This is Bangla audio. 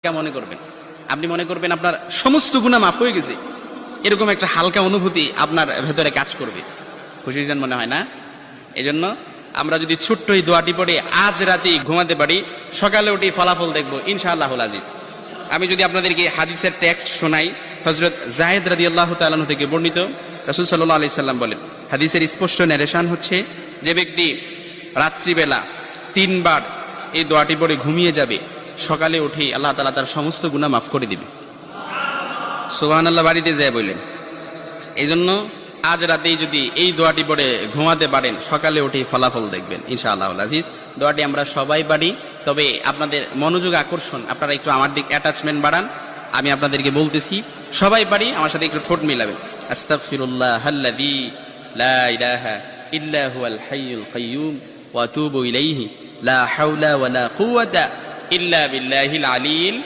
মনে করবেন, আপনি মনে করবেন আপনার সমস্ত গুনাহ মাফ হয়ে গেছে, এরকম একটা হালকা অনুভূতি আপনার ভেতরে কাজ করবে। খুশি হয়েছেন মনে হয় না? এজন্য আমরা যদি ছোট্ট এই দোয়াটি পড়ে আজ রাতেই ঘুমাতে পারি, সকালে উঠে ফলাফল দেখবো ইনশাআল্লাহুল আজিজ। আমি যদি আপনাদেরকে হাদিসের টেক্সট শোনাই, হযরত যায়েদ রাদিয়াল্লাহু তাআলা আনহু থেকে বর্ণিত, রাসূল সাল্লাল্লাহু আলাইহি সাল্লাম বলেন, হাদিসের স্পষ্ট ন্যারেশন হচ্ছে, যে ব্যক্তি রাত্রিবেলা 3 বার এই দোয়াটি পড়ে ঘুমিয়ে যাবে, সকালে উঠে আল্লাহ তাআলা তার সমস্ত গুনাহ মাফ করে দিবে। সুবহানাল্লাহ বাড়িতে যায় বললেন। এই জন্য আজ রাতেই যদি এই দোয়াটি পড়ে ঘুমাতে পারেন, সকালে উঠে ফলাফল দেখবেন ইনশাআল্লাহুল আজিজ। দোয়াটি আমরা সবাই পারি, তবে আপনাদের মনোযোগ আকর্ষণ, আপনারা একটু আমার দিক অ্যাটাচমেন্ট বাড়ান। আমি আপনাদেরকে বলতেছি, সবাই পারি, আমার সাথে একটু ঠোঁট মিলাবেন। আস্তাগফিরুল্লাহাল্লাযী লা ইলাহা ইল্লা হুয়াল হাইয়ুল কাইয়্যুম ওয়া আতুবু ইলাইহি লা হাওলা ওয়ালা কুওয়াতা ইল্লা বিল্লাহিল আলিয়্যিল